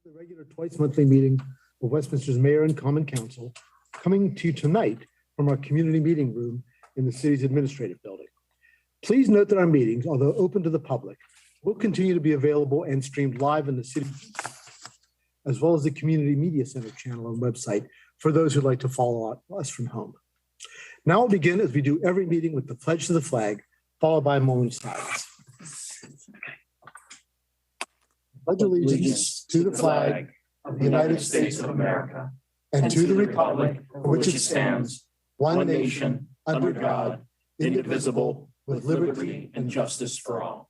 The regular twice monthly meeting of Westminster's Mayor and Common Council, coming to you tonight from our community meeting room in the city's administrative building. Please note that our meetings, although open to the public, will continue to be available and streamed live in the city, as well as the Community Media Center channel and website for those who'd like to follow us from home. Now we'll begin, as we do every meeting, with the pledge to the flag, followed by a moment of silence. Pledge allegiance to the flag of the United States of America and to the republic for which it stands, one nation, under God, indivisible, with liberty and justice for all.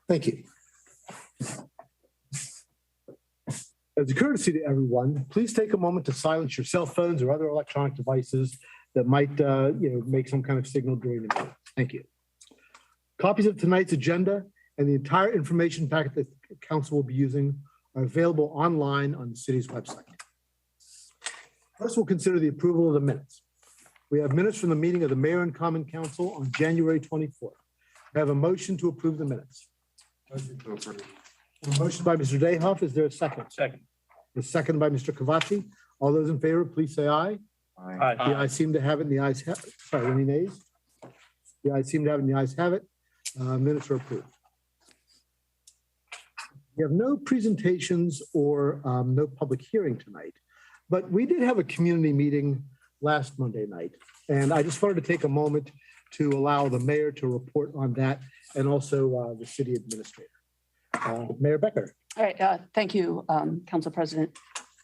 Thank you. As a courtesy to everyone, please take a moment to silence your cell phones or other electronic devices that might make some kind of signal during the meeting. Thank you. Copies of tonight's agenda and the entire information packet that the council will be using are available online on the city's website. First, we'll consider the approval of the minutes. We have minutes from the meeting of the Mayor and Common Council on January 24th. I have a motion to approve the minutes. Motion to approve. A motion by Mr. Dayhoff. Is there a second? Second. A second by Mr. Cavacci. All those in favor, please say aye. Aye. The ayes seem to have it, and the ayes have it. Sorry, any nays? The ayes seem to have it, and the ayes have it. Minutes are approved. We have no presentations or no public hearing tonight, but we did have a community meeting last Monday night, and I just wanted to take a moment to allow the mayor to report on that, and also the city administrator. Mayor Becker. All right, thank you, Council President.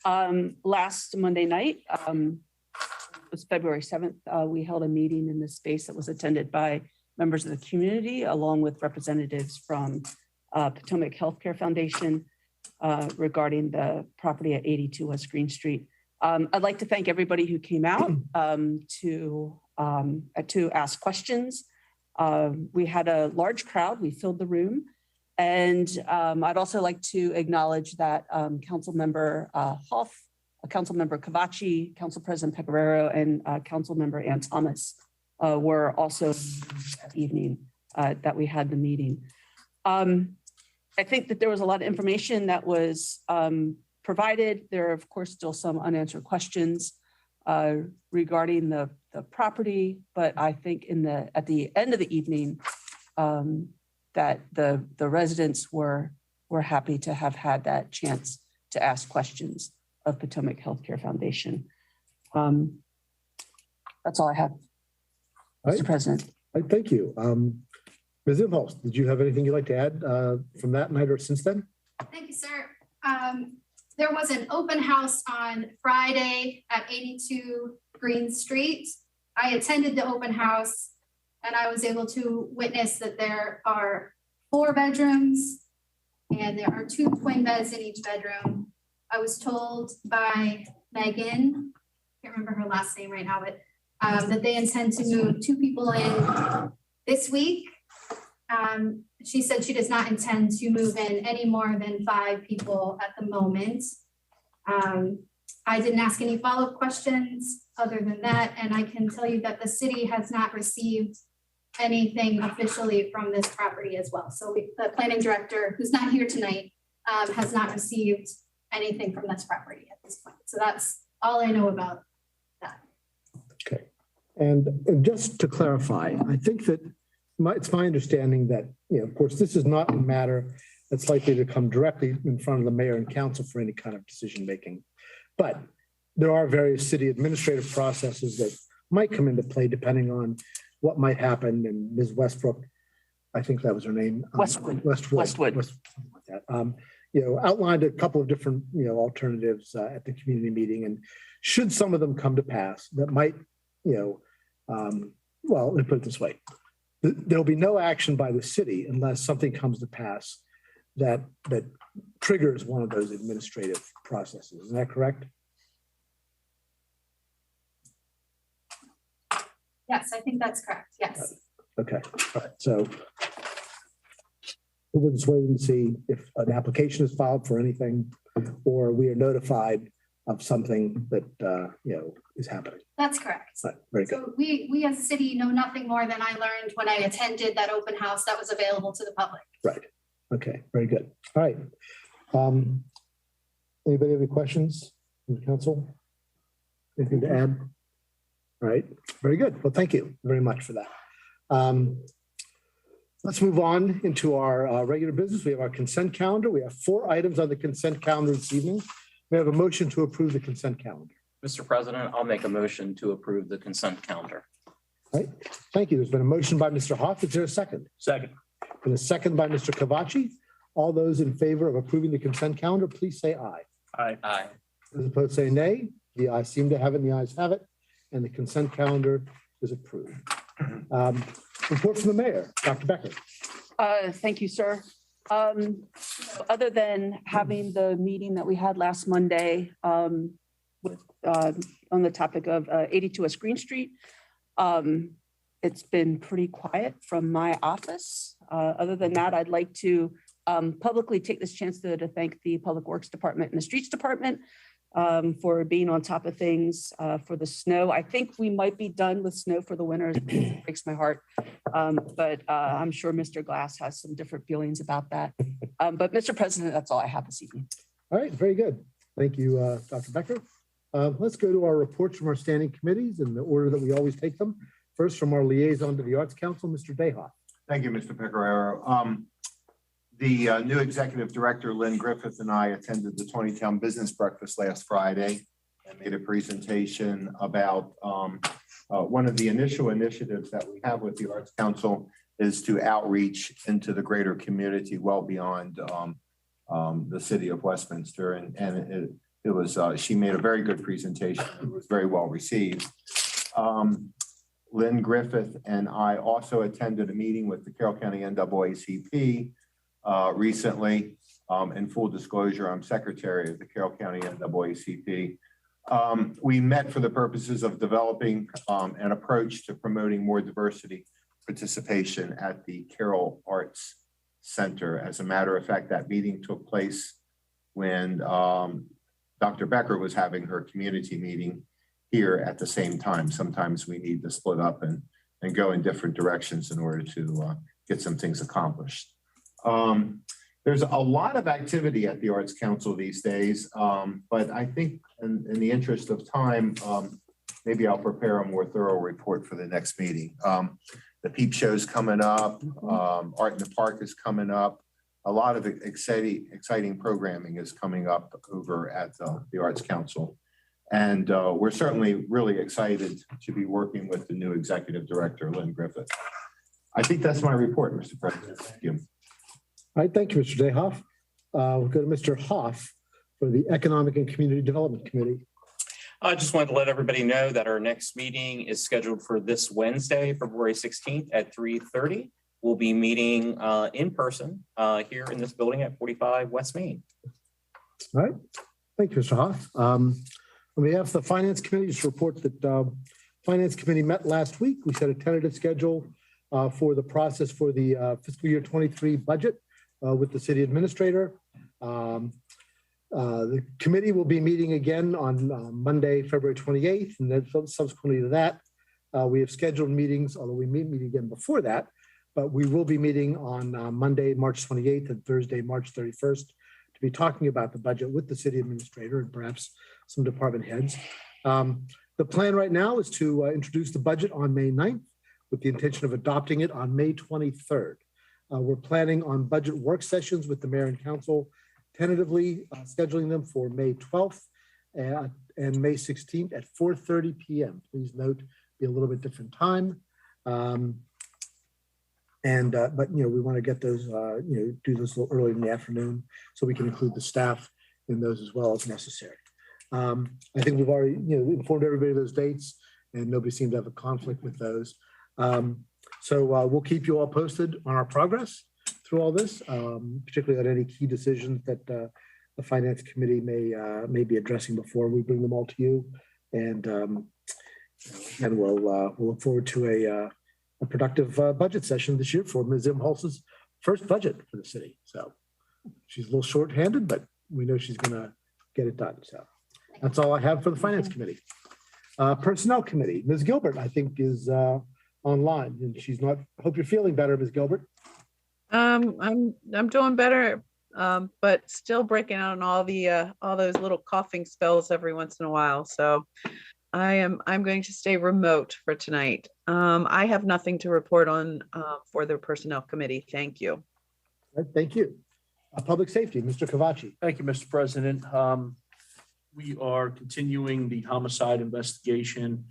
Last Monday night, it was February 7th, we held a meeting in this space that was attended by members of the community, along with representatives from Potomac Healthcare Foundation regarding the property at 82 West Green Street. I'd like to thank everybody who came out to ask questions. We had a large crowd, we filled the room. And I'd also like to acknowledge that Councilmember Hoff, Councilmember Cavacci, Council President Pecoraro, and Councilmember Ann Thomas were also that evening that we had the meeting. I think that there was a lot of information that was provided. There are, of course, still some unanswered questions regarding the property, but I think at the end of the evening, that the residents were happy to have had that chance to ask questions of Potomac Healthcare Foundation. That's all I have, Mr. President. Thank you. Ms. Imhoff, did you have anything you'd like to add from that night or since then? Thank you, sir. There was an open house on Friday at 82 Green Street. I attended the open house, and I was able to witness that there are 4 bedrooms and there are 2 twin beds in each bedroom. I was told by Megan, can't remember her last name right now, but that they intend to move 2 people in this week. She said she does not intend to move in any more than 5 people at the moment. I didn't ask any follow-up questions other than that, and I can tell you that the city has not received anything officially from this property as well. So the planning director, who's not here tonight, has not received anything from this property at this point. So that's all I know about that. Okay. And just to clarify, I think that it's my understanding that, of course, this is not a matter that's likely to come directly in front of the mayor and council for any kind of decision making. But there are various city administrative processes that might come into play depending on what might happen. And Ms. Westbrook, I think that was her name. Westwood. Outlined a couple of different, alternatives at the community meeting. And should some of them come to pass, that might, well, let me put it this way. There'll be no action by the city unless something comes to pass that triggers one of those administrative processes. Is that correct? Yes, I think that's correct. Yes. Okay. All right. So we'll just wait and see if an application is filed for anything, or we are notified of something that, is happening. That's correct. Right, very good. So we as a city know nothing more than I learned when I attended that open house that was available to the public. Right. Okay, very good. All right. Anybody have any questions from the council? Anything to add? All right, very good. Well, thank you very much for that. Let's move on into our regular business. We have our consent calendar. We have 4 items on the consent calendar this evening. We have a motion to approve the consent calendar. Mr. President, I'll make a motion to approve the consent calendar. All right, thank you. There's been a motion by Mr. Hoff. Is there a second? Second. And a second by Mr. Cavacci. All those in favor of approving the consent calendar, please say aye. Aye. Aye. Those opposed say nay. The ayes seem to have it, and the ayes have it, and the consent calendar is approved. Report from the mayor, Dr. Becker. Thank you, sir. Other than having the meeting that we had last Monday with on the topic of 82 West Green Street, it's been pretty quiet from my office. Other than that, I'd like to publicly take this chance to thank the Public Works Department and the Streets Department for being on top of things for the snow. I think we might be done with snow for the winter. It breaks my heart. But I'm sure Mr. Glass has some different feelings about that. But Mr. President, that's all I have this evening. All right, very good. Thank you, Dr. Becker. Let's go to our reports from our standing committees in the order that we always take them. First, from our liaison to the Arts Council, Mr. Dayhoff. Thank you, Mr. Pecoraro. The new executive director, Lynn Griffith, and I attended the 20-town business breakfast last Friday and made a presentation about one of the initial initiatives that we have with the Arts Council is to outreach into the greater community well beyond the city of Westminster. And it was, she made a very good presentation. It was very well received. Lynn Griffith and I also attended a meeting with the Carroll County NAACP recently. In full disclosure, I'm secretary of the Carroll County NAACP. We met for the purposes of developing an approach to promoting more diversity participation at the Carroll Arts Center. As a matter of fact, that meeting took place when Dr. Becker was having her community meeting here at the same time. Sometimes we need to split up and go in different directions in order to get some things accomplished. There's a lot of activity at the Arts Council these days, but I think in the interest of time, maybe I'll prepare a more thorough report for the next meeting. The Peep Show's coming up, Art in the Park is coming up. A lot of exciting programming is coming up over at the Arts Council. And we're certainly really excited to be working with the new executive director, Lynn Griffith. I think that's my report, Mr. President. Thank you. All right, thank you, Mr. Dayhoff. We'll go to Mr. Hoff for the Economic and Community Development Committee. I just wanted to let everybody know that our next meeting is scheduled for this Wednesday, February 16th at 3:30. We'll be meeting in person here in this building at 45 West Main. All right, thank you, Mr. Hoff. On behalf of the Finance Committee, just report that Finance Committee met last week. We set a tentative schedule for the process for the fiscal year 23 budget with the city administrator. The committee will be meeting again on Monday, February 28th, and then subsequently to that, we have scheduled meetings, although we may meet again before that, but we will be meeting on Monday, March 28th and Thursday, March 31st, to be talking about the budget with the city administrator and perhaps some department heads. The plan right now is to introduce the budget on May 9th with the intention of adopting it on May 23rd. We're planning on budget work sessions with the mayor and council, tentatively scheduling them for May 12th and May 16th at 4:30 p.m. Please note, be a little bit different time. But we want to get those, do this a little early in the afternoon so we can include the staff in those as well as necessary. I think we've already, informed everybody of those dates and nobody seemed to have a conflict with those. So we'll keep you all posted on our progress through all this, particularly on any key decisions that the Finance Committee may be addressing before we bring them all to you. And we'll look forward to a productive budget session this year for Ms. Imholz's first budget for the city. So she's a little short-handed, but we know she's going to get it done. So that's all I have for the Finance Committee. Personnel Committee, Ms. Gilbert, I think, is online, and she's not. Hope you're feeling better, Ms. Gilbert. I'm doing better, but still breaking out on all those little coughing spells every once in a while. So I'm going to stay remote for tonight. I have nothing to report on for the Personnel Committee. Thank you. All right, thank you. Public Safety, Mr. Cavacci. Thank you, Mr. President. We are continuing the homicide investigation.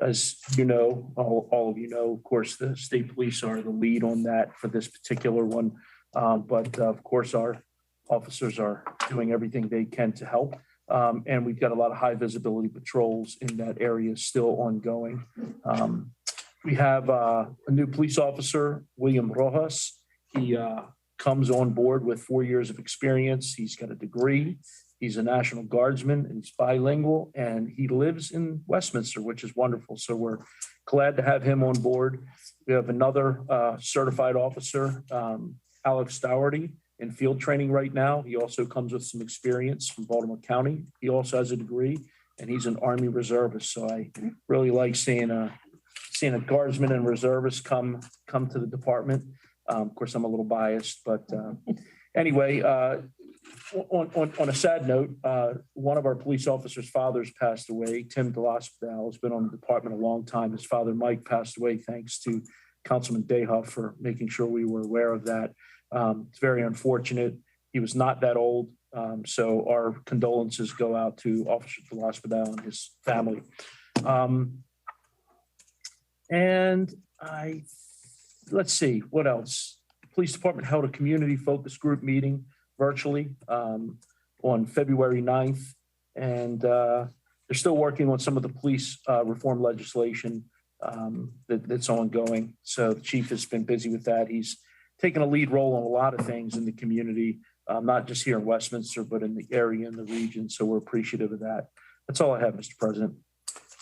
As you know, all of you know, of course, the state police are the lead on that for this particular one. But of course, our officers are doing everything they can to help. And we've got a lot of high visibility patrols in that area still ongoing. We have a new police officer, William Rojas. He comes on board with 4 years of experience. He's got a degree. He's a National Guardsman and he's bilingual, and he lives in Westminster, which is wonderful. So we're glad to have him on board. We have another certified officer, Alex Dougherty, in field training right now. He also comes with some experience from Baltimore County. He also has a degree, and he's an Army reservist. So I really like seeing a guardsman and reservist come to the department. Of course, I'm a little biased, but anyway, on a sad note, one of our police officers' fathers passed away. Tim DeLospedale has been on the department a long time. His father, Mike, passed away thanks to Councilman Dehoff for making sure we were aware of that. It's very unfortunate. He was not that old. So our condolences go out to Officer DeLospedale and his family. Let's see, what else? Police Department held a community focus group meeting virtually on February 9th. And they're still working on some of the police reform legislation that's ongoing. So the chief has been busy with that. He's taken a lead role on a lot of things in the community, not just here in Westminster, but in the area and the region. So we're appreciative of that. That's all I have, Mr. President.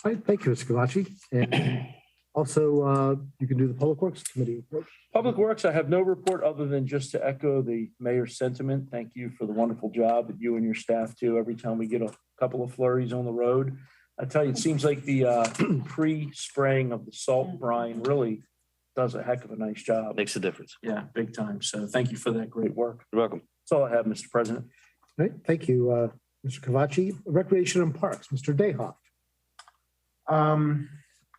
All right, thank you, Mr. Cavacci. And also, you can do the Public Works Committee report. Public Works, I have no report other than just to echo the mayor's sentiment. Thank you for the wonderful job that you and your staff do every time we get a couple of flurries on the road. I tell you, it seems like the pre-spraying of the salt brine really does a heck of a nice job. Makes a difference. Yeah, big time. So thank you for that great work. You're welcome. That's all I have, Mr. President. All right, thank you, Mr. Cavacci. Recreation and Parks, Mr. Dehoff.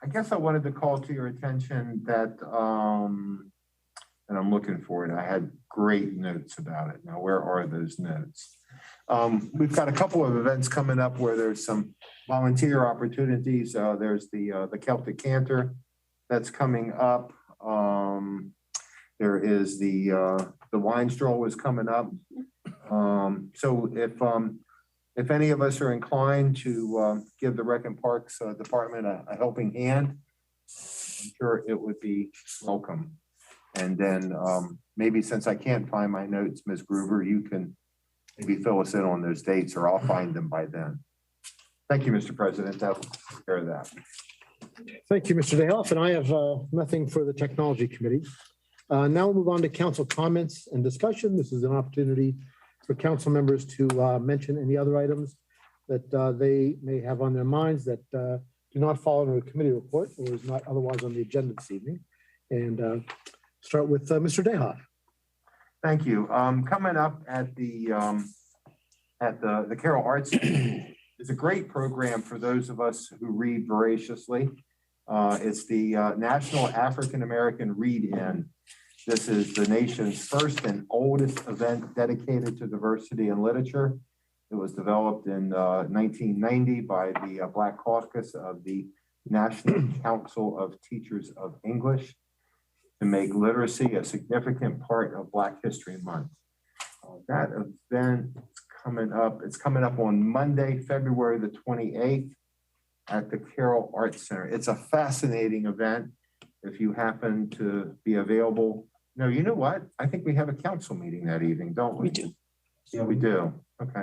I guess I wanted to call to your attention that, and I'm looking for it. I had great notes about it. Now, where are those notes? We've got a couple of events coming up where there's some volunteer opportunities. There's the Celtic Canter that's coming up. There is the wine stroll is coming up. So if any of us are inclined to give the Rec and Parks Department a helping hand, I'm sure it would be welcome. And then maybe since I can't find my notes, Ms. Gruber, you can maybe fill us in on those dates, or I'll find them by then. Thank you, Mr. President. That'll take care of that. Thank you, Mr. Dehoff, and I have nothing for the Technology Committee. Now we'll move on to council comments and discussion. This is an opportunity for council members to mention any other items that they may have on their minds that do not fall under a committee report or is not otherwise on the agenda this evening. And start with Mr. Dehoff. Thank you. Coming up at the Carroll Arts Center is a great program for those of us who read voraciously. It's the National African American Read-In. This is the nation's first and oldest event dedicated to diversity in literature. It was developed in 1990 by the Black Caucus of the National Council of Teachers of English to make literacy a significant part of Black History Month. That event is coming up. It's coming up on Monday, February the 28th at the Carroll Arts Center. It's a fascinating event. If you happen to be available. No, you know what? I think we have a council meeting that evening, don't we? We do. Yeah, we do. Okay.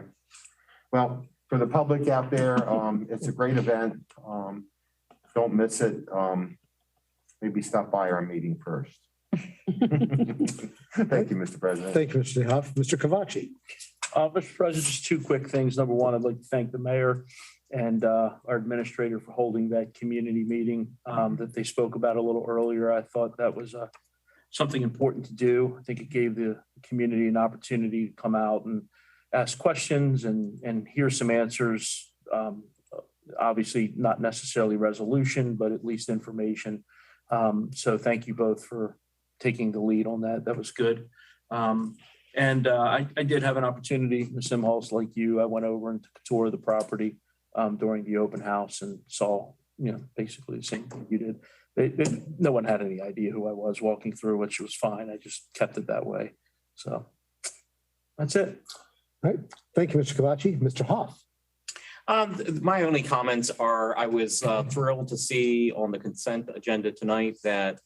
Well, for the public out there, it's a great event. Don't miss it. Maybe stop by our meeting first. Thank you, Mr. President. Thank you, Mr. Huff. Mr. Kavachi. Mr. President, just two quick things. Number one, I'd like to thank the mayor and our administrator for holding that community meeting that they spoke about a little earlier. I thought that was something important to do. I think it gave the community an opportunity to come out and ask questions and hear some answers. Obviously, not necessarily resolution, but at least information. So thank you both for taking the lead on that. That was good. I did have an opportunity, Ms. Imholz, like you, I went over and took a tour of the property during the open house and saw, basically the same thing you did. No one had any idea who I was walking through, which was fine. I just kept it that way. So that's it. All right. Thank you, Mr. Kavachi. Mr. Hoff. My only comments are I was thrilled to see on the consent agenda tonight that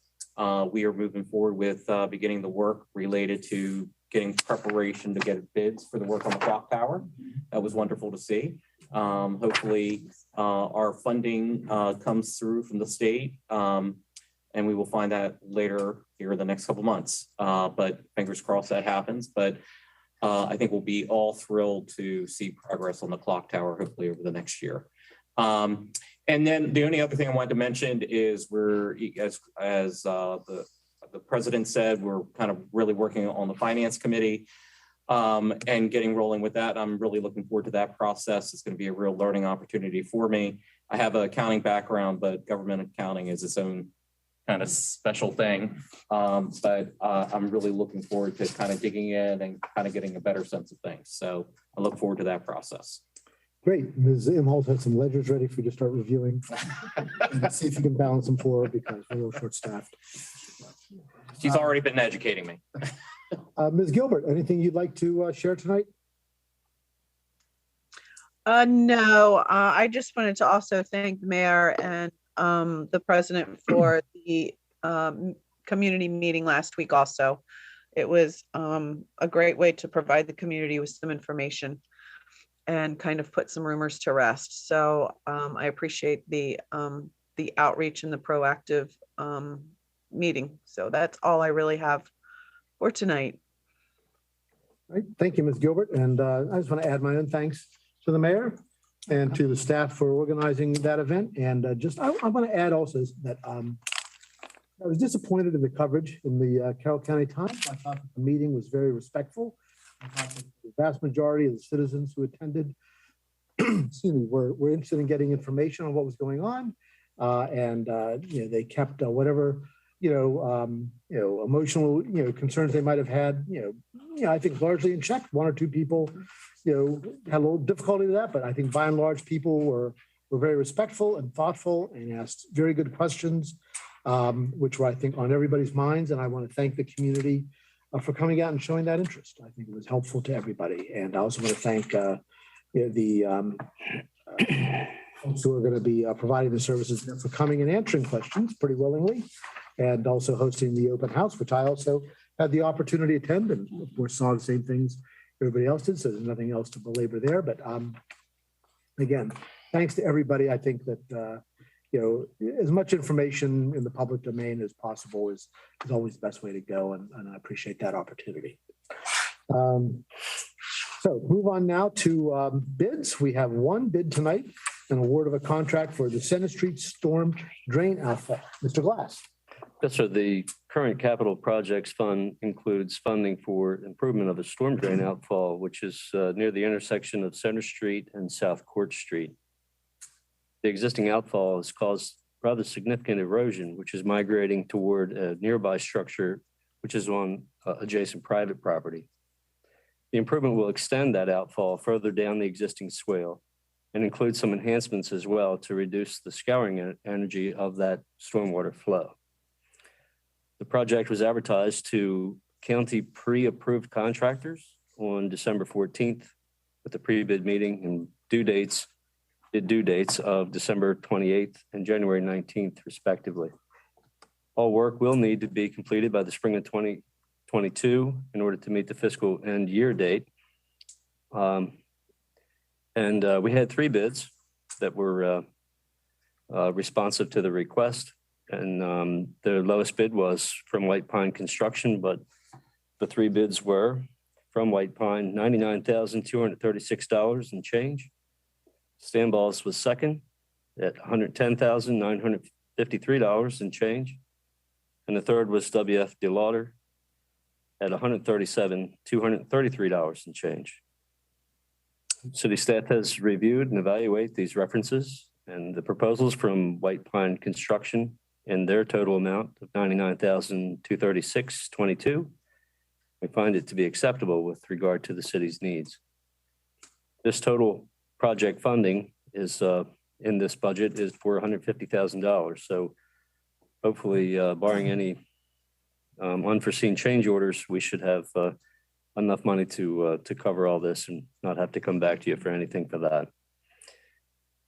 we are moving forward with beginning the work related to getting preparation to get bids for the work on the clock tower. That was wonderful to see. Hopefully our funding comes through from the state and we will find that later here in the next couple months. But fingers crossed that happens. But I think we'll be all thrilled to see progress on the clock tower, hopefully over the next year. And then the only other thing I wanted to mention is we're, as the president said, we're kind of really working on the finance committee and getting rolling with that. I'm really looking forward to that process. It's going to be a real learning opportunity for me. I have an accounting background, but government accounting is its own kind of special thing. But I'm really looking forward to kind of digging in and kind of getting a better sense of things. So I look forward to that process. Great. Ms. Imholz has some ledgers ready for you to start reviewing. See if you can balance them for her because we're a little short-staffed. She's already been educating me. Ms. Gilbert, anything you'd like to share tonight? No, I just wanted to also thank the mayor and the president for the community meeting last week also. It was a great way to provide the community with some information and kind of put some rumors to rest. So I appreciate the outreach and the proactive meeting. So that's all I really have for tonight. All right. Thank you, Ms. Gilbert. And I just want to add my own thanks to the mayor and to the staff for organizing that event. And I want to add also that I was disappointed in the coverage in the Carroll County Times. I thought that the meeting was very respectful. I thought that the vast majority of the citizens who attended were interested in getting information on what was going on. They kept whatever emotional concerns they might have had, I think largely in check. One or two people, had a little difficulty with that, but I think by and large people were very respectful and thoughtful and asked very good questions, which were, I think, on everybody's minds. And I want to thank the community for coming out and showing that interest. I think it was helpful to everybody. And I also want to thank the folks who are going to be providing the services for coming and answering questions pretty willingly, and also hosting the open house, which I also had the opportunity to attend and of course saw the same things everybody else did. So there's nothing else to belabor there. But again, thanks to everybody. I think that as much information in the public domain as possible is always the best way to go, and I appreciate that opportunity. So move on now to bids. We have one bid tonight, an award of a contract for the Center Street Storm Drain Outfall. Mr. Glass. Yes, sir. The current capital projects fund includes funding for improvement of a storm drain outfall, which is near the intersection of Center Street and South Court Street. The existing outfall has caused rather significant erosion, which is migrating toward a nearby structure, which is on adjacent private property. The improvement will extend that outfall further down the existing swale and include some enhancements as well to reduce the scouring energy of that stormwater flow. The project was advertised to county pre-approved contractors on December 14th with the pre-bid meeting and due dates of December 28th and January 19th, respectively. All work will need to be completed by the spring of 2022 in order to meet the fiscal end year date. We had 3 bids that were responsive to the request. And the lowest bid was from White Pine Construction, but the three bids were from White Pine, $99,236 and change. Stanballs was second at $110,953 and change. And the third was WF DeLauder at $137,233 and change. City staff has reviewed and evaluated these references and the proposals from White Pine Construction in their total amount of $99,236.22. We find it to be acceptable with regard to the city's needs. This total project funding is in this budget is for $150,000. So hopefully, barring any unforeseen change orders, we should have enough money to cover all this and not have to come back to you for anything for that.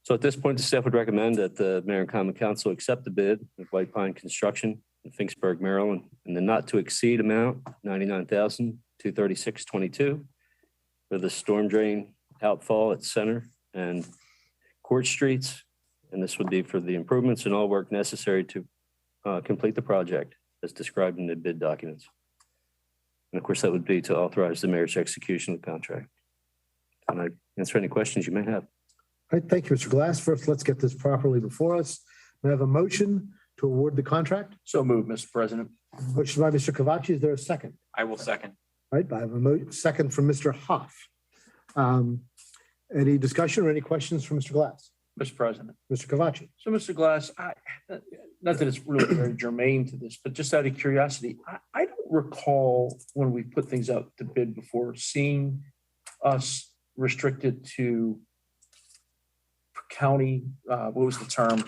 So at this point, the staff would recommend that the Mayor and Common Council accept the bid of White Pine Construction in Finksburg, Maryland, in the not to exceed amount, $99,236.22 for the storm drain outfall at Center and Court Streets. And this would be for the improvements and all work necessary to complete the project as described in the bid documents. And of course, that would be to authorize the mayor's execution of the contract. And I answer any questions you may have. All right, thank you, Mr. Glass. First, let's get this properly before us. We have a motion to award the contract. So moved, Mr. President. Motion by Mr. Cavacci. Is there a second? I will second. All right, I have a second from Mr. Hoff. Any discussion or any questions from Mr. Glass? Mr. President. Mr. Cavacci? So, Mr. Glass, not that it's really very germane to this, but just out of curiosity, I don't recall when we put things out to bid before, seeing us restricted to county, what was the term?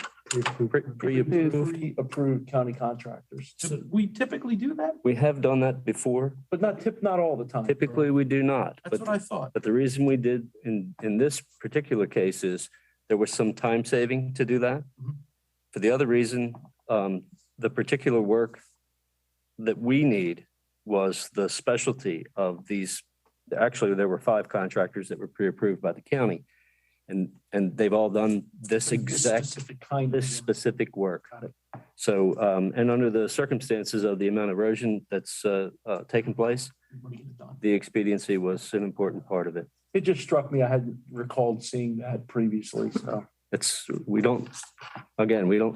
Pre-approved county contractors. So we typically do that, We have done that before. but not all the time. Typically, we do not. That's But what I thought. But the reason we did in this particular case is there was some time saving to do that. Mhm. For the other reason, the particular work that we need was the specialty of these. Actually, there were 5 contractors that were pre-approved by the county. And they've all done this exact, Specific kind this of. specific work. Got it. So, and under the circumstances of the amount of erosion that's taken place, Want to get it done. the expediency was an important part of it. It just struck me. I hadn't recalled seeing that previously, so. We don't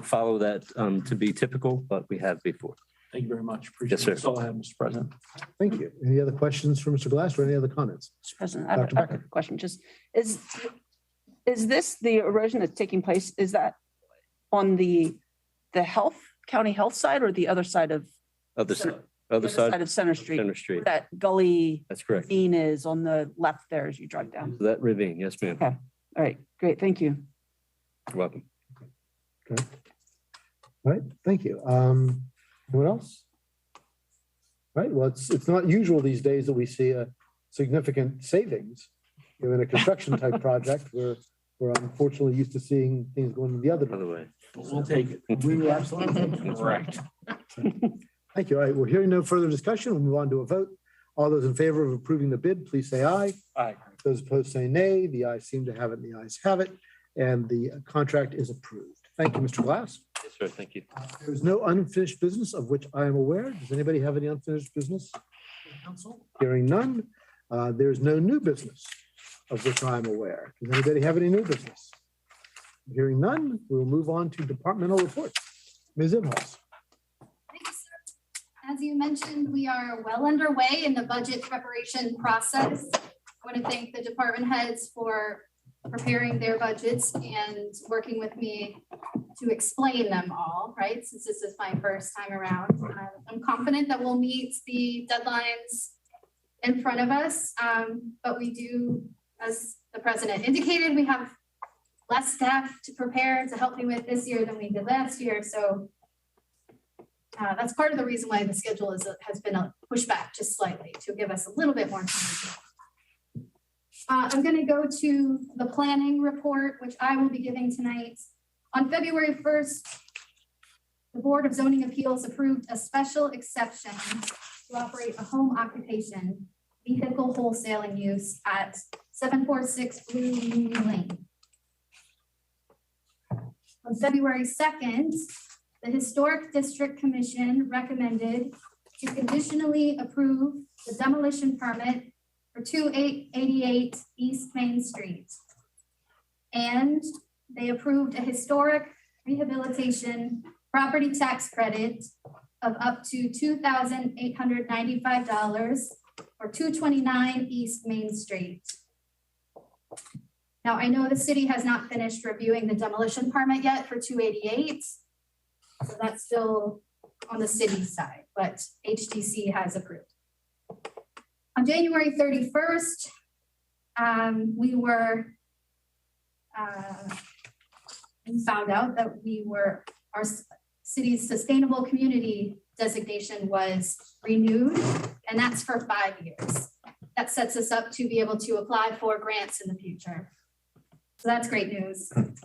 follow that to be typical, but we have before. Thank you very much. Appreciate Yes, it. sir. That's all I have, Mr. President. Thank you. Any other questions for Mr. Glass or any other comments? Mr. President, I have Dr. a Becker. question. Just, is this the erosion that's taking place? Is that on the county health side or the other side of? Other the side of Center Street? Center Street. That gully That's correct. ravine is on the left there as you drive down. That ravine, yes, ma'am. Okay. All right, great. Thank you. You're welcome. All right, thank you. Anyone else? All right, well, it's not usual these days that we see a significant savings in a construction type project. We're unfortunately used to seeing things going the other By the way. way, We'll take it. We will absolutely. Correct. Thank you. All right, we're hearing no further discussion. We'll move on to a vote. All those in favor of approving the bid, please say aye. Aye. Those opposed say nay. The ayes seem to have it, and the ayes have it, and the contract is approved. Thank you, Mr. Glass. yes, sir, thank you. There is no unfinished business of which I am aware. Does anybody have any unfinished business? Council? Hearing none. There's no new business of which I am aware. Does anybody have any new business? Hearing none, we'll move on to departmental reports. Ms. Imhoff. Thanks. As you mentioned, we are well underway in the budget preparation process. I want to thank the department heads for preparing their budgets and working with me to explain them all, right? Since this is my first time around. I'm confident that we'll meet the deadlines in front of us. But we do, as the president indicated, we have less staff to prepare to help me with this year than we did last year. So that's part of the reason why the schedule has been pushed back just slightly to give us a little bit more time. I'm going to go to the planning report, which I will be giving tonight. On February 1st, the Board of Zoning Appeals approved a special exception to operate a home occupation vehicle wholesaling use at 746 Blue Union Lane. On February 2nd, the Historic District Commission recommended to conditionally approve the demolition permit for 2888 East Main Street. And they approved a historic rehabilitation property tax credit of up to $2,895 for 229 East Main Street. Now, I know the city has not finished reviewing the demolition permit yet for 288. So that's still on the city side, but HDC has approved. On January 31st, we found out that our city's sustainable community designation was renewed, and that's for 5 years. That sets us up to be able to apply for grants in the future. So that's great news. And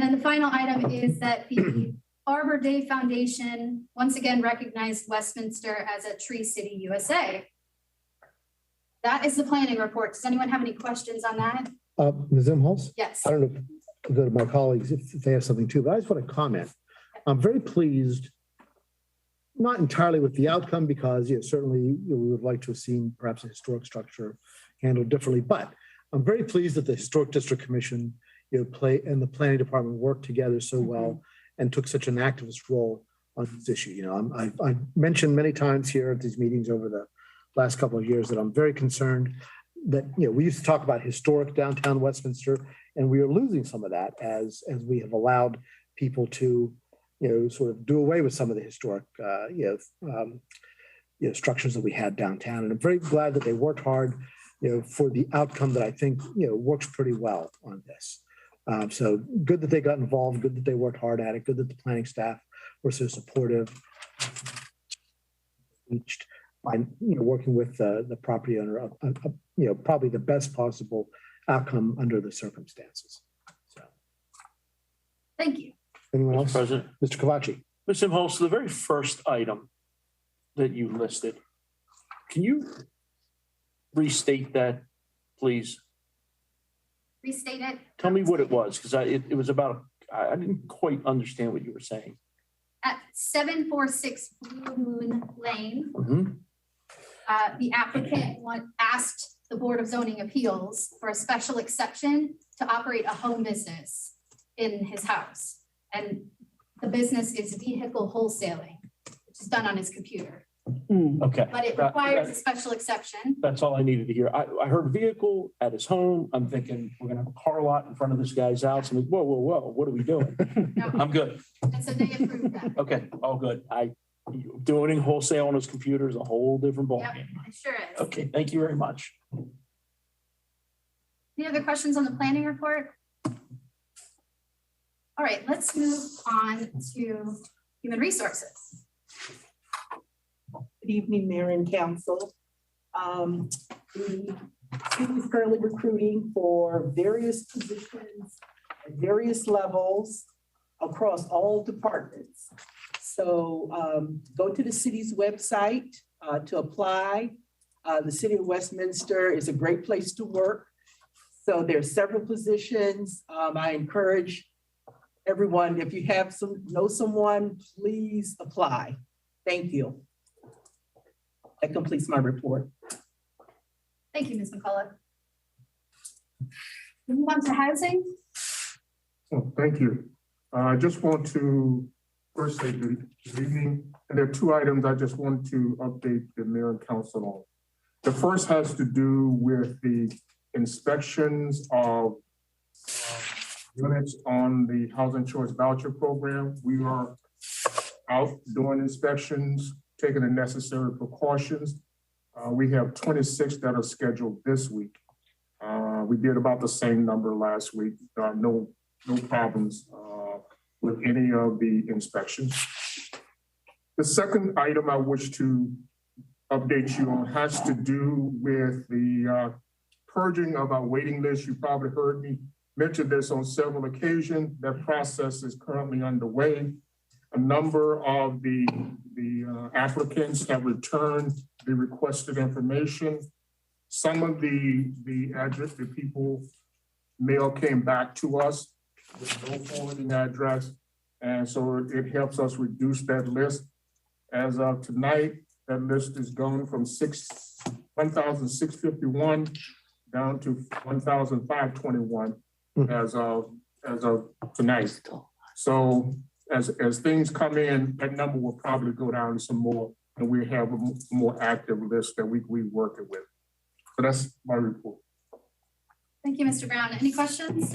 then the final item is that the Arbor Day Foundation once again recognized Westminster as a Tree City USA. That is the planning report. Does anyone have any questions on that? Ms. Imhoff? Yes. I don't know if my colleagues, if they have something too, but I just want to comment. I'm very pleased, not entirely with the outcome, because certainly we would like to have seen perhaps a historic structure handled differently, but I'm very pleased that the Historic District Commission, and the planning department worked together so well and took such an activist role on this issue. I've mentioned many times here at these meetings over the last couple of years that I'm very concerned that, we used to talk about historic downtown Westminster, and we are losing some of that as we have allowed people to, sort of do away with some of the historic, structures that we had downtown. And I'm very glad that they worked hard, for the outcome that I think, works pretty well on this. So good that they got involved, good that they worked hard at it, good that the planning staff were so supportive. By working with the property owner of probably the best possible outcome under the circumstances. So, Thank you. anyone Mr. else? President. Mr. Kavachi. Ms. Imhoff, the very first item that you listed, can you restate that, please? Restate it. Tell me what it was, because it was about, I didn't quite understand what you were saying. At 746 Blue Moon Lane, Mhm. the applicant asked the Board of Zoning Appeals for a special exception to operate a home business in his house. And the business is vehicle wholesaling, which is done on his computer, Okay. but it requires a special exception. That's all I needed to hear. I heard vehicle at his home. I'm thinking, we're gonna have a car lot in front of this guy's house. I'm like, whoa, what are we doing? No, I'm good. and so they approved that. Okay, all good. Doing wholesale on his computer is a whole different Yep, ballgame. it sure is. Okay, thank you very much. Any other questions on the planning report? All right, let's move on to human resources. Good evening, Mayor and Council. The team is currently recruiting for various positions at various levels across all departments. So go to the city's website to apply. The City of Westminster is a great place to work. So there's several positions. I encourage everyone, if you know someone, please apply. Thank you. That completes my report. Thank you, Ms. McCullough. Move on to housing. Oh, thank you. I just want to first say good evening. And there are two items I just want to update the mayor and council on. The first has to do with the inspections of units on the Housing Choice Voucher Program. We are out doing inspections, taking the necessary precautions. We have 26 that are scheduled this week. We did about the same number last week. No problems with any of the inspections. The second item I wish to update you on has to do with the purging of our waiting list. You probably heard me mention this on several occasions. That process is currently underway. A number of the applicants have returned the requested information. Some of the address, the people mail came back to us with no forwarding address. And so it helps us reduce that list. As of tonight, that list is gone from 1,651 down to 1,521 as of tonight. So as things come in, that number will probably go down some more, and we have a more active list that we working with. So that's my report. Thank you, Mr. Brown. Any questions?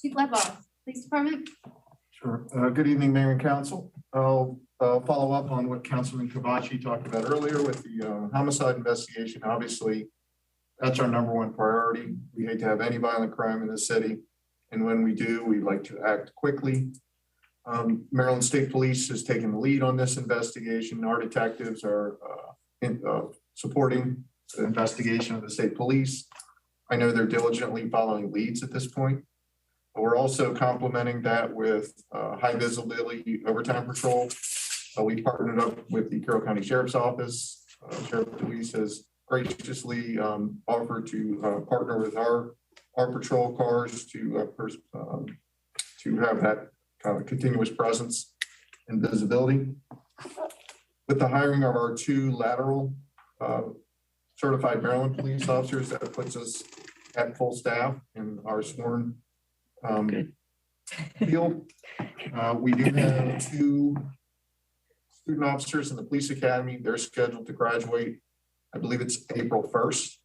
Chief Ledwell, Police Department. Sure. Good evening, Mayor and Council. I'll follow up on what Councilman Kavachi talked about earlier with the homicide investigation. Obviously, that's our #1 priority. We hate to have any violent crime in the city. And when we do, we like to act quickly. Maryland State Police has taken the lead on this investigation. Our detectives are supporting the investigation of the state police. I know they're diligently following leads at this point. But we're also complementing that with high visibility overtime patrol. We partnered up with the Carroll County Sheriff's Office. Sheriff Deweese has graciously offered to partner with our patrol cars to have that kind of continuous presence and visibility. With the hiring of our 2 lateral certified Maryland police officers, that puts us at full staff in our sworn field. We do have 2 student officers in the police academy. They're scheduled to graduate, I believe it's April 1st.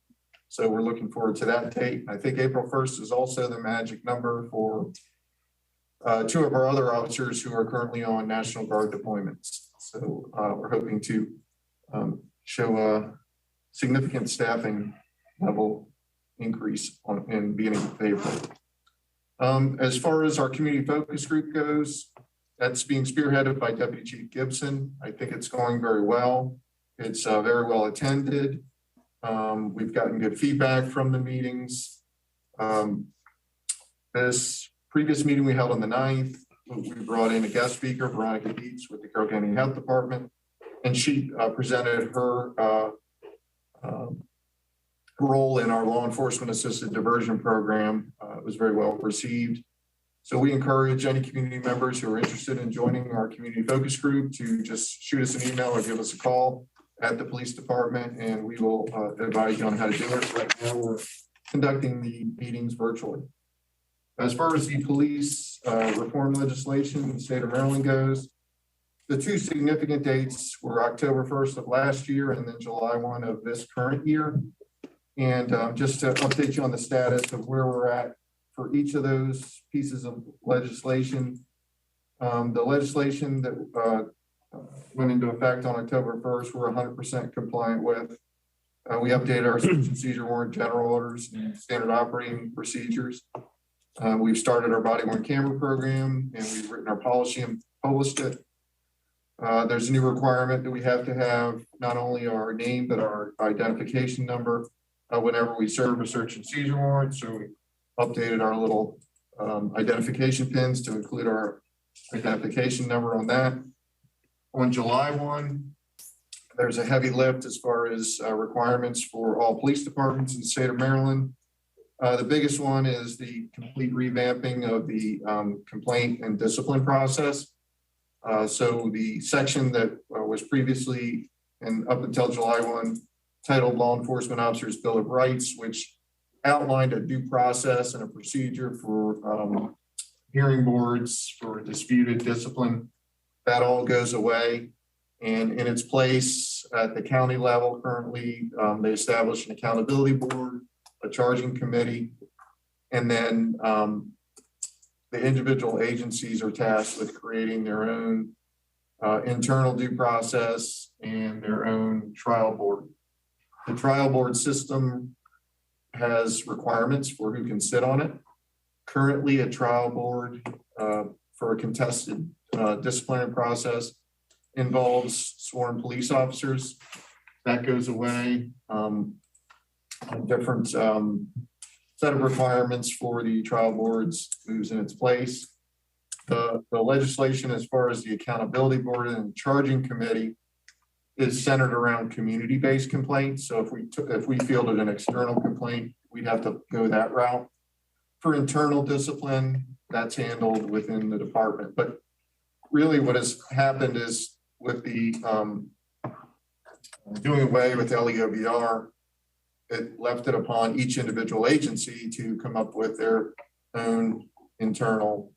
So we're looking forward to that date. I think April 1st is also the magic number for 2 of our other officers who are currently on National Guard deployments. So we're hoping to show a significant staffing level increase in beginning of April. As far as our community focus group goes, that's being spearheaded by Deputy Chief Gibson. I think it's going very well. It's very well attended. We've gotten good feedback from the meetings. This previous meeting we held on the 9th, we brought in a guest speaker, Veronica Dietz with the Carroll County Health Department, and she presented her role in our law enforcement assisted diversion program. It was very well received. So we encourage any community members who are interested in joining our community focus group to just shoot us an email or give us a call at the police department, and we will advise you on how to do it. Right now, we're conducting the meetings virtually. As far as the police reform legislation in the state of Maryland goes, the 2 significant dates were October 1st of last year and then July 1 of this current year. And just to update you on the status of where we're at for each of those pieces of legislation, the legislation that went into effect on October 1st, we're 100% compliant with. We updated our search and seizure warrant general orders and standard operating procedures. We've started our body worn camera program, and we've written our policy and published it. There's a new requirement that we have to have not only our name, but our identification number whenever we serve a search and seizure warrant. So we updated our little identification pins to include our identification number on that. On July 1, there's a heavy lift as far as requirements for all police departments in the state of Maryland. The biggest one is the complete revamping of the complaint and discipline process. So the section that was previously and up until July 1 titled Law Enforcement Officers Bill of Rights, which outlined a due process and a procedure for hearing boards for disputed discipline. That all goes away. And in its place at the county level, currently, they established an accountability board, a charging committee, and then the individual agencies are tasked with creating their own internal due process and their own trial board. The trial board system has requirements for who can sit on it. Currently, a trial board for a contested disciplinary process involves sworn police officers. That goes away. A different set of requirements for the trial boards moves in its place. The legislation as far as the accountability board and charging committee is centered around community-based complaints. So if we fielded an external complaint, we'd have to go that route. For internal discipline, that's handled within the department. But really what has happened is with the doing away with LEOBR, it left it upon each individual agency to come up with their own internal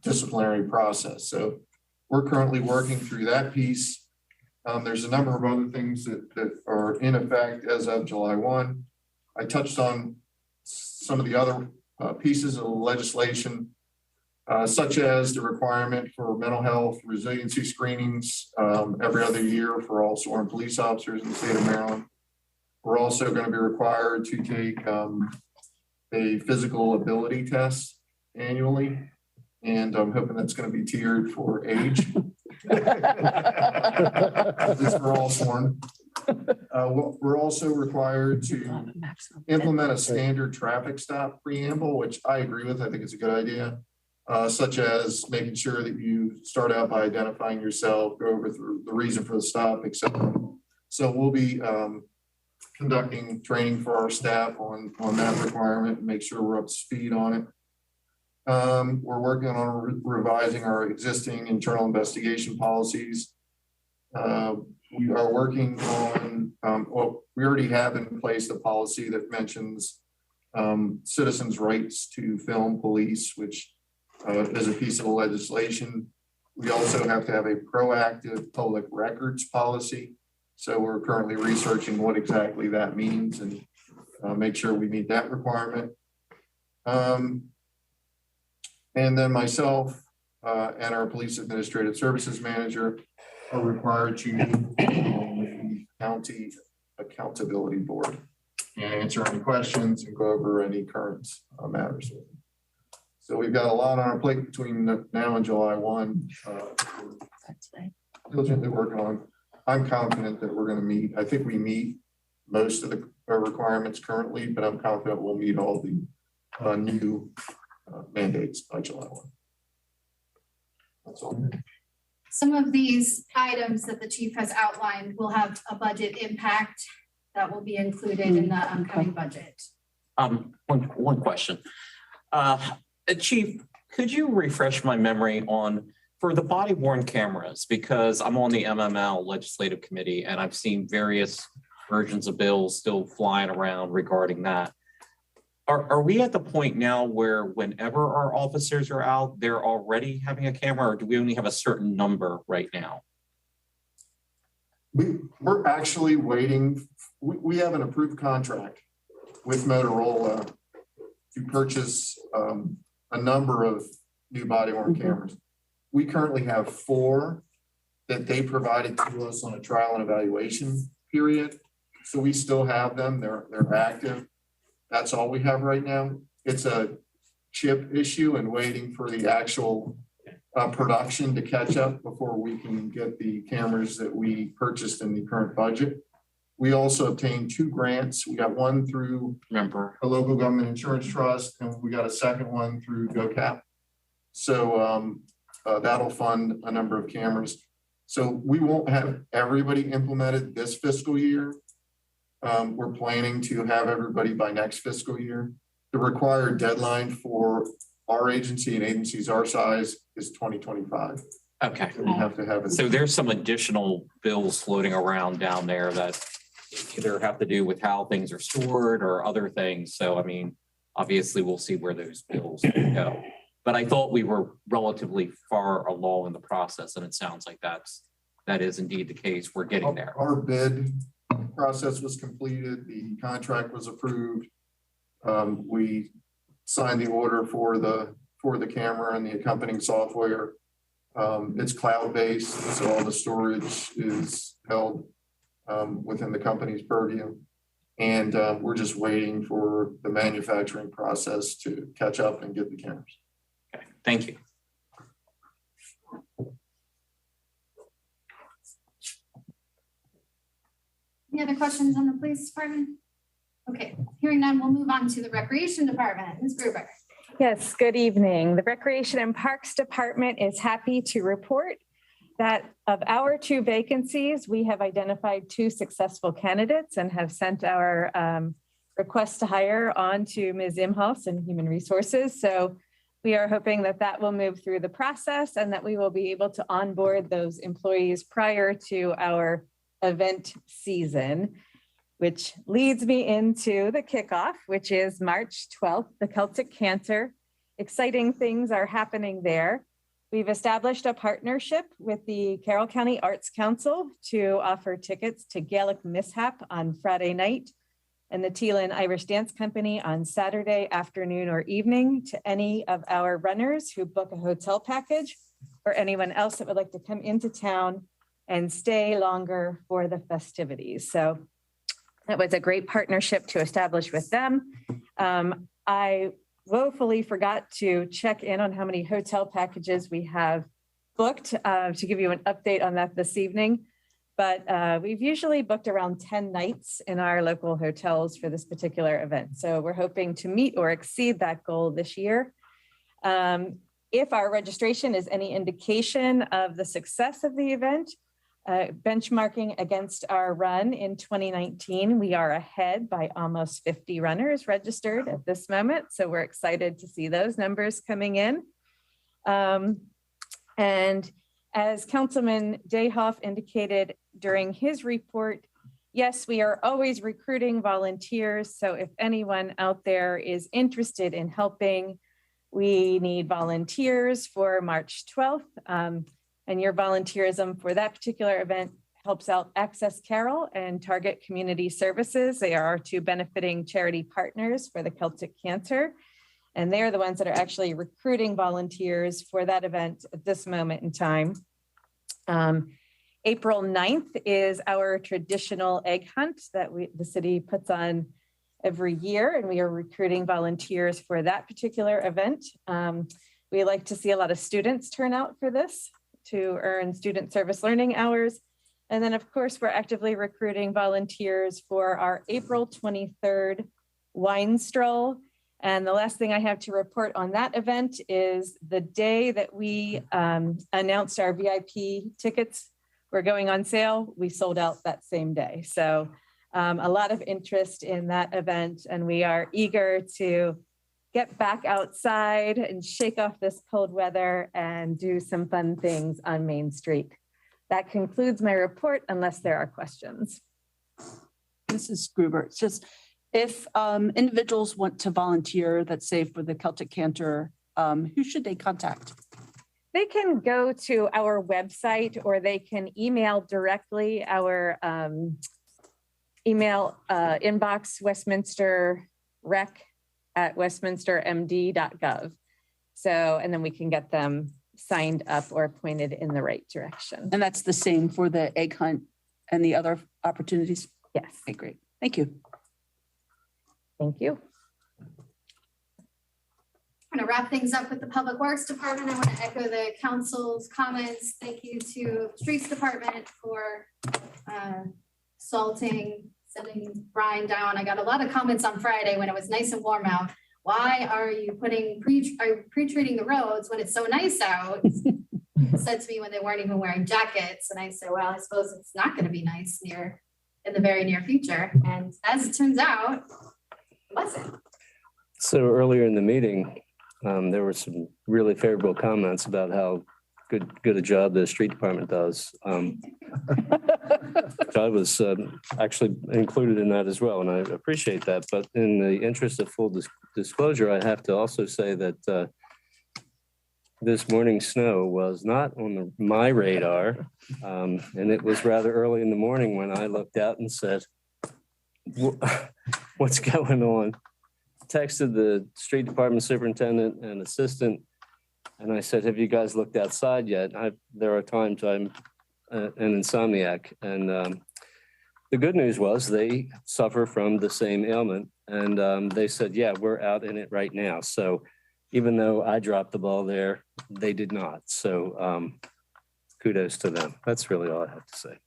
disciplinary process. So we're currently working through that piece. There's a number of other things that are in effect as of July 1. I touched on some of the other pieces of legislation, such as the requirement for mental health resiliency screenings every other year for all sworn police officers in the state of Maryland. We're also going to be required to take a physical ability test annually, and I'm hoping that's going to be tiered for age. It's for all sworn. We're also required to implement a standard traffic stop preamble, which I agree with. I think it's a good idea, such as making sure that you start out by identifying yourself, go over through the reason for the stop, etc. So we'll be conducting training for our staff on that requirement and make sure we're up to speed on it. We're working on revising our existing internal investigation policies. We are working on, well, we already have in place the policy that mentions citizens' rights to film police, which is a piece of legislation. We also have to have a proactive public records policy. So we're currently researching what exactly that means and make sure we meet that requirement. And then myself and our police administrative services manager are required to meet with the county accountability board and answer any questions and go over any current matters. So we've got a lot on our plate between now and July 1. Diligently working on. I'm confident that we're going to meet. I think we meet most of the requirements currently, but I'm confident we'll meet all the new mandates by July 1. That's all. Some of these items that the chief has outlined will have a budget impact that will be included in the upcoming budget. One question. Chief, could you refresh my memory on for the body worn cameras, because I'm on the MML legislative committee and I've seen various versions of bills still flying around regarding that. Are we at the point now where whenever our officers are out, they're already having a camera, or do we only have a certain number right now? We're actually waiting. We have an approved contract with Motorola to purchase a number of new body worn cameras. We currently have 4 that they provided to us on a trial and evaluation period. So we still have them. They're active. That's all we have right now. It's a chip issue and waiting for the actual production to catch up before we can get the cameras that we purchased in the current budget. We also obtained 2 grants. We got one through a local government insurance trust, and we got a second one through GoCap. So that'll fund a number of cameras. So we won't have everybody implemented this fiscal year. We're planning to have everybody by next fiscal year. The required deadline for our agency and agencies our size is 2025. Okay. So we have to have it. So there's some additional bills floating around down there that either have to do with how things are stored or other things. So, I mean, obviously we'll see where those bills go. But I thought we were relatively far along in the process, and it sounds like that is indeed the case. We're getting there. Our bid process was completed. The contract was approved. We signed the order for the camera and the accompanying software. It's cloud-based, so all the storage is held within the company's purview. And we're just waiting for the manufacturing process to catch up and get the cameras. Okay, thank you. Any other questions on the police department? Okay, hearing none, we'll move on to the recreation department. Ms. Gruber. Yes, good evening. The Recreation and Parks Department is happy to report that of our 2 vacancies, we have identified 2 successful candidates and have sent our request to hire on to Ms. Imhoff in Human Resources. So we are hoping that that will move through the process and that we will be able to onboard those employees prior to our event season, which leads me into the kickoff, which is March 12th, the Celtic Cantor. Exciting things are happening there. We've established a partnership with the Carroll County Arts Council to offer tickets to Gaelic Mishap on Friday night and the Teelan Irish Dance Company on Saturday afternoon or evening to any of our runners who book a hotel package or anyone else that would like to come into town and stay longer for the festivities. So that was a great partnership to establish with them. I woefully forgot to check in on how many hotel packages we have booked to give you an update on that this evening. But we've usually booked around 10 nights in our local hotels for this particular event. So we're hoping to meet or exceed that goal this year. If our registration is any indication of the success of the event, benchmarking against our run in 2019, we are ahead by almost 50 runners registered at this moment. So we're excited to see those numbers coming in. And as Councilman Dayhoff indicated during his report, yes, we are always recruiting volunteers. So if anyone out there is interested in helping, we need volunteers for March 12th. And your volunteerism for that particular event helps out Access Carroll and Target Community Services. They are our two benefiting charity partners for the Celtic Cantor. And they're the ones that are actually recruiting volunteers for that event at this moment in time. April 9th is our traditional egg hunt that the city puts on every year, and we are recruiting volunteers for that particular event. We like to see a lot of students turn out for this to earn student service learning hours. And then of course, we're actively recruiting volunteers for our April 23rd wine stroll. And the last thing I have to report on that event is the day that we announced our VIP tickets were going on sale, we sold out that same day. So a lot of interest in that event, and we are eager to get back outside and shake off this cold weather and do some fun things on Main Street. That concludes my report unless there are questions. Mrs. Gruber, it's just if individuals want to volunteer, let's say for the Celtic Cantor, who should they contact? They can go to our website or they can email directly our email inbox, Westminster rec@westminstermd.gov. So, and then we can get them signed up or pointed in the right direction. And that's the same for the egg hunt and the other opportunities? Yes. Okay, great. Thank you. Thank you. I'm going to wrap things up with the Public Works Department. I want to echo the council's comments. Thank you to Streets Department for salting, sending Brian down. I got a lot of comments on Friday when it was nice and warm out. Why are you pre-treating the roads when it's so nice out? Said to me when they weren't even wearing jackets. And I said, well, I suppose it's not going to be nice in the very near future. And as it turns out, it wasn't. So earlier in the meeting, there were some really favorable comments about how good a job the street department does. I was actually included in that as well, and I appreciate that. But in the interest of full disclosure, I have to also say that this morning's snow was not on my radar, and it was rather early in the morning when I looked out and said, "What's going on?" Texted the street department superintendent and assistant, and I said, "Have you guys looked outside yet?" There are times I'm an insomniac, and the good news was they suffer from the same ailment, and they said, "Yeah, we're out in it right now." So even though I dropped the ball there, they did not. So kudos to them. That's really all I have to say.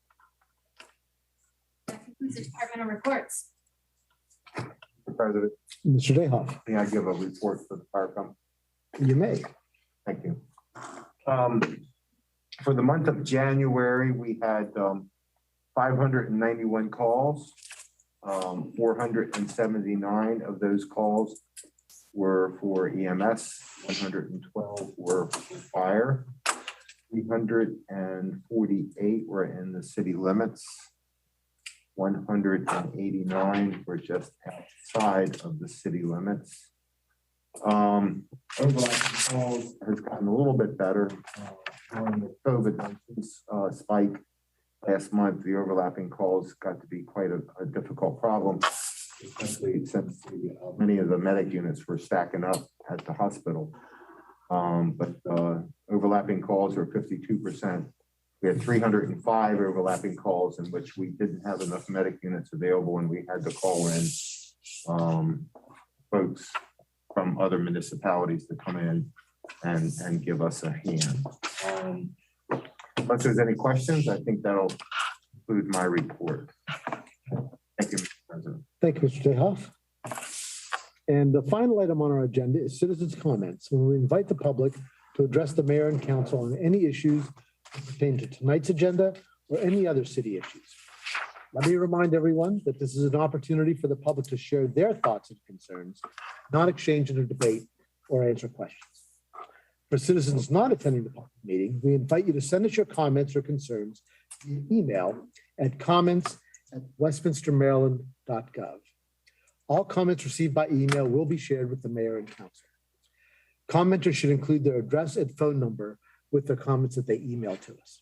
That concludes the departmental reports. Mr. President, Mr. Dayhoff, may I give a report for the fire company? you may. Thank you. For the month of January, we had 591 calls. 479 of those calls were for EMS, 112 were for fire, 348 were in the city limits, 189 were just outside of the city limits. Overlapping calls has gotten a little bit better. During the COVID-19 spike last month, the overlapping calls got to be quite a difficult problem, especially since many of the medic units were stacking up at the hospital. But overlapping calls are 52%. We had 305 overlapping calls in which we didn't have enough medic units available, and we had to call in folks from other municipalities to come in and give us a hand. Unless there's any questions, I think that'll conclude my report. Thank you, Mr. President. Thank you, Mr. Tehoff. And the final item on our agenda is citizens' comments. When we invite the public to address the mayor and council on any issues that pertain to tonight's agenda or any other city issues. Let me remind everyone that this is an opportunity for the public to share their thoughts and concerns, not exchange in a debate or answer questions. For citizens not attending the public meeting, we invite you to send us your comments or concerns via email at comments@westminstermaryland.gov. All comments received by email will be shared with the mayor and council. Commenters should include their address and phone number with the comments that they email to us.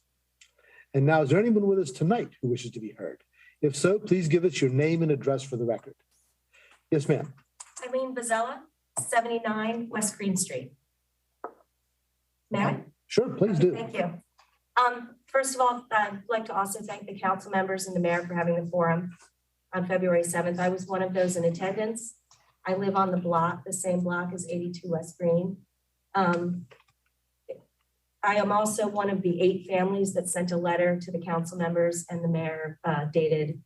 And now, is there anyone with us tonight who wishes to be heard? If so, please give us your name and address for the record. Yes, ma'am. Eileen Bazella, 79 West Green Street. May I? Sure, please do. Thank you. First of all, I'd like to also thank the council members and the mayor for having the forum on February 7th. I was one of those in attendance. I live on the block, the same block as 82 West Green. I am also one of the 8 families that sent a letter to the council members and the mayor dated,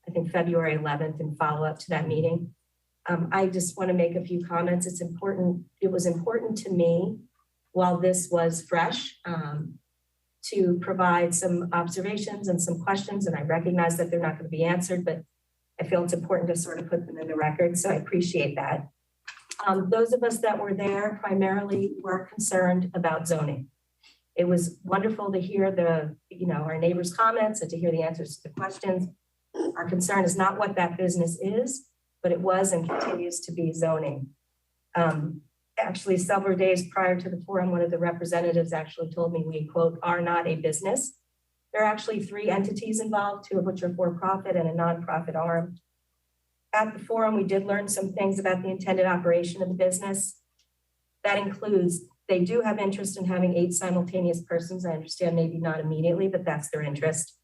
I think, February 11th in follow up to that meeting. I just want to make a few comments. It's important. It was important to me while this was fresh to provide some observations and some questions. And I recognize that they're not going to be answered, but I feel it's important to sort of put them in the record. So I appreciate that. Those of us that were there primarily were concerned about zoning. It was wonderful to hear our neighbors' comments and to hear the answers to the questions. Our concern is not what that business is, but it was and continues to be zoning. Actually, several days prior to the forum, one of the representatives actually told me we, quote, are not a business. There are actually 3 entities involved, 2 of which are for-profit and a nonprofit arm. At the forum, we did learn some things about the intended operation of the business. That includes they do have interest in having 8 simultaneous persons. I understand maybe not immediately, but that's their interest.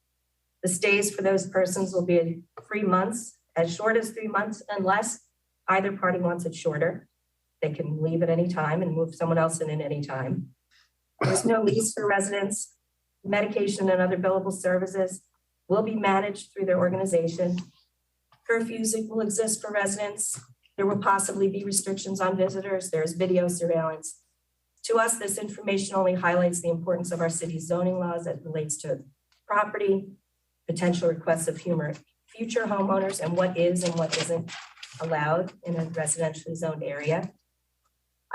The stays for those persons will be 3 months, as short as 3 months, unless either party wants it shorter. They can leave at any time and move someone else in at any time. There's no lease for residents. Medication and other billable services will be managed through their organization. Curfews will exist for residents. There will possibly be restrictions on visitors. There's video surveillance. To us, this information only highlights the importance of our city's zoning laws as it relates to property, potential requests of future homeowners, and what is and what isn't allowed in a residentially zoned area.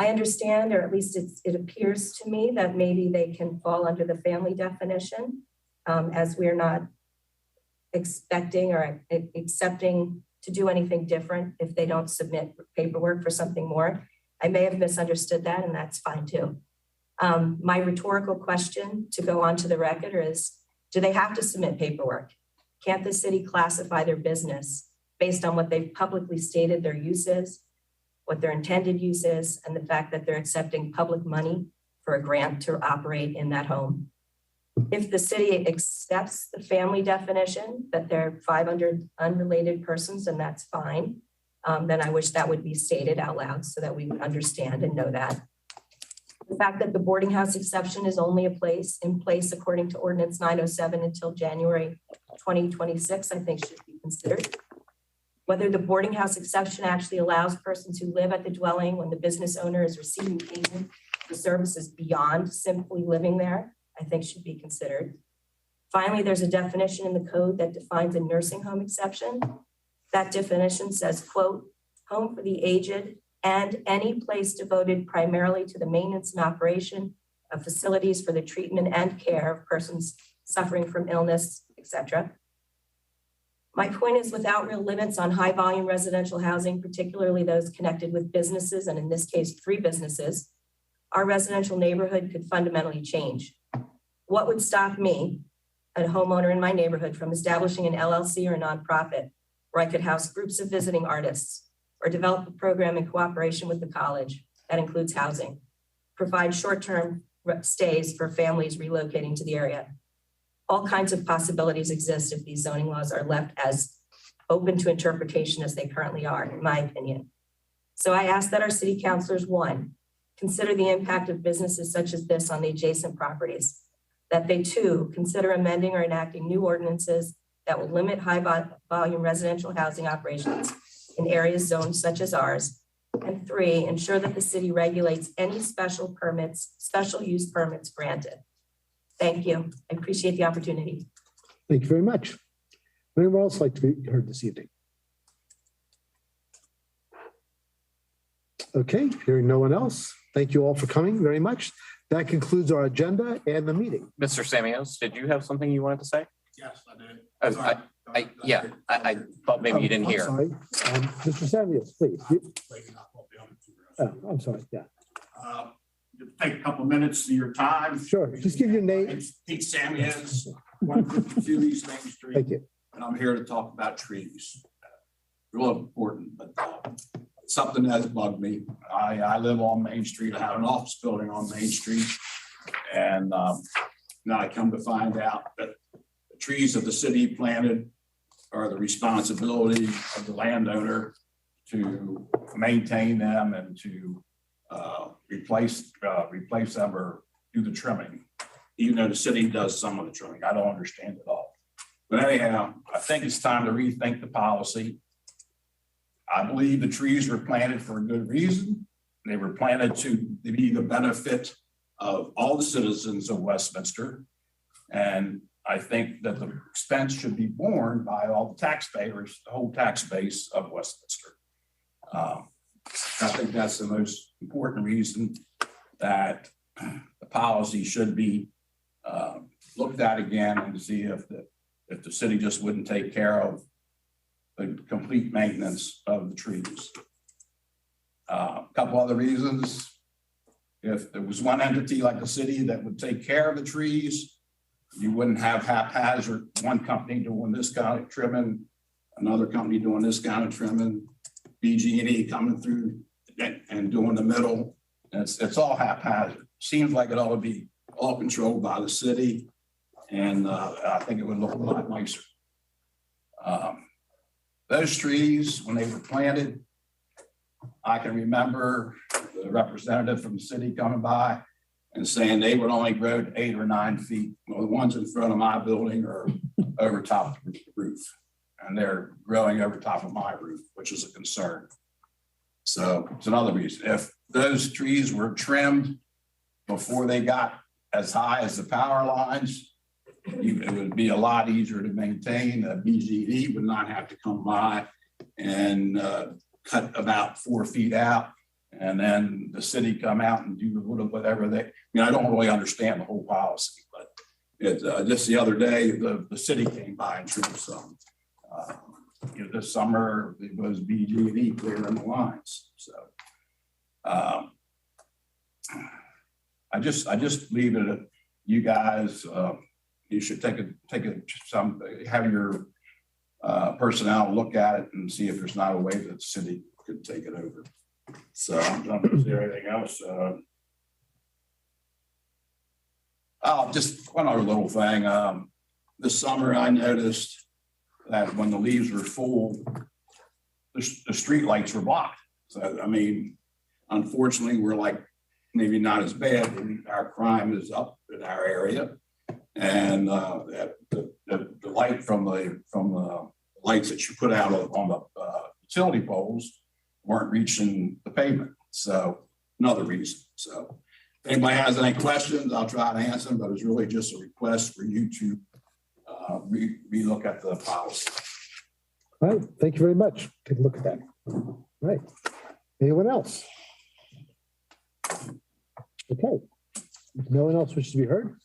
I understand, or at least it appears to me, that maybe they can fall under the family definition, as we're not expecting or accepting to do anything different if they don't submit paperwork for something more. I may have misunderstood that, and that's fine too. My rhetorical question to go on to the record is, do they have to submit paperwork? Can't the city classify their business based on what they've publicly stated their use is, what their intended use is, and the fact that they're accepting public money for a grant to operate in that home? If the city accepts the family definition, that they're 500 unrelated persons, and that's fine, then I wish that would be stated out loud so that we would understand and know that. The fact that the boarding house exception is only in place according to Ordinance 907 until January 2026, I think should be considered. Whether the boarding house exception actually allows persons who live at the dwelling when the business owner is receiving payment for services beyond simply living there, I think should be considered. Finally, there's a definition in the code that defines a nursing home exception. That definition says, quote, home for the aged and any place devoted primarily to the maintenance and operation of facilities for the treatment and care of persons suffering from illness, etc. My point is, without real limits on high volume residential housing, particularly those connected with businesses, and in this case, 3 businesses, our residential neighborhood could fundamentally change. What would stop me, a homeowner in my neighborhood, from establishing an LLC or a nonprofit where I could house groups of visiting artists or develop a program in cooperation with the college that includes housing, provide short-term stays for families relocating to the area? All kinds of possibilities exist if these zoning laws are left as open to interpretation as they currently are, in my opinion. So I ask that our city councilors, 1, consider the impact of businesses such as this on the adjacent properties, that they 2, consider amending or enacting new ordinances that will limit high volume residential housing operations in areas zoned such as ours, and 3, ensure that the city regulates any special use permits granted. Thank you. I appreciate the opportunity. Thank you very much. Would anyone else like to be heard this evening? Okay, hearing no one else. Thank you all for coming very much. That concludes our agenda and the meeting. Mr. Samios, did you have something you wanted to say? Yes, I did. I thought maybe you didn't I'm hear. sorry. Mr. Samuels, please. I'm sorry, yeah. Take a couple of minutes of your time. Sure, just give your name. It's Pete Samuels, 152 East Main Street. Thank you. And I'm here to talk about trees. Real important, but something that's bugged me. I live on Main Street. I have an office building on Main Street. And now I come to find out that the trees that the city planted are the responsibility of the landowner to maintain them and to replace them or do the trimming, even though the city does some of the trimming. I don't understand it all. But anyhow, I think it's time to rethink the policy. I believe the trees were planted for a good reason. They were planted to be the benefit of all the citizens of Westminster. And I think that the expense should be borne by all the taxpayers, the whole tax base of Westminster. I think that's the most important reason that the policy should be looked at again and to see if the city just wouldn't take care of the complete maintenance of the trees. A couple other reasons. If there was one entity like the city that would take care of the trees, you wouldn't have haphazard, one company doing this kind of trimming, another company doing this kind of trimming, BG&E coming through and doing the middle. It's all haphazard. Seems like it ought to be all controlled by the city. And I think it would look a lot nicer. Those trees, when they were planted, I can remember the representative from the city coming by and saying they would only grow to 8 or 9 feet. Well, the ones in front of my building are over top of the roof, and they're growing over top of my roof, which is a concern. So it's another reason. If those trees were trimmed before they got as high as the power lines, it would be a lot easier to maintain. BG&E would not have to come by and cut about 4 feet out, and then the city come out and do whatever they. I mean, I don't really understand the whole policy, but it, just the other day, the city came by and trimmed some. This summer it was BG&E clearing the lines. So I just leave it at you guys. You should have your personnel look at it and see if there's not a way that the city could take it over. So is there anything else? Oh, just one other little thing. This summer I noticed that when the leaves were full, the street lights were blocked. So I mean, unfortunately, we're like maybe not as bad. Our crime is up in our area. And the light from the lights that you put out on the utility poles weren't reaching the pavement. So another reason. So if anybody has any questions, I'll try to answer them, but it's really just a request for you to relook at the policy. All right, thank you very much. Take a look at that. All right. Anyone else? Okay. If no one else wishes to be heard,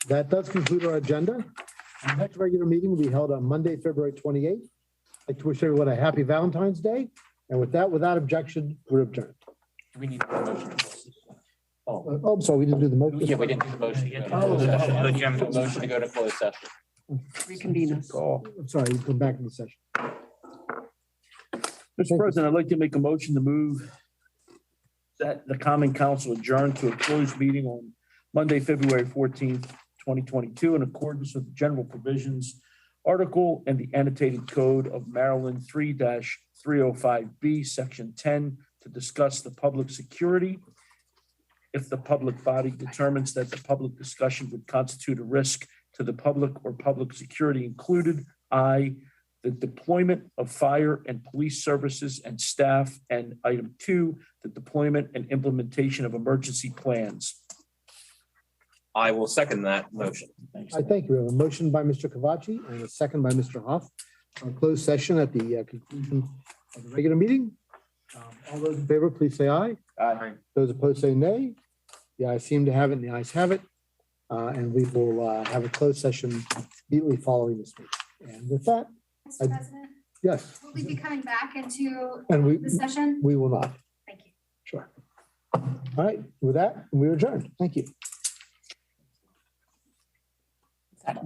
that does conclude our agenda. Our next regular meeting will be held on Monday, February 28th. I'd like to wish everyone a happy Valentine's Day. And with that, without objection, we're adjourned. Do we need a motion? Oh, Oh, I'm sorry, we didn't do the motion. yeah, we didn't do the motion. to go to Oh, closed session. oh, oh. Motion to go to closed session. Reconvene us. I'm sorry, you come back in the session. Mr. President, I'd like to make a motion to move that the Common Council adjourn to a closed meeting on Monday, February 14th, 2022, in accordance with the general provisions article and the annotated code of Maryland 3-305B, Section 10, to discuss the public security. If the public body determines that the public discussion would constitute a risk to the public or public security included, I, the deployment of fire and police services and staff, and item 2, the deployment and implementation of emergency plans. I will second that motion. I thank you. We have a motion by Mr. Cavacci and a second by Mr. Hoff. A closed session at the conclusion of the regular meeting. All those in favor, please say aye. Aye. Those opposed say nay. The ayes seem to have it and the ayes have it. And we will have a closed session immediately following this meeting. And with that, Mr. President, yes, will we be coming back into and the session? we will not. Thank you. Sure. All right, with that, we are adjourned. Thank you. That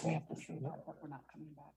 we have to figure out that we're not coming back.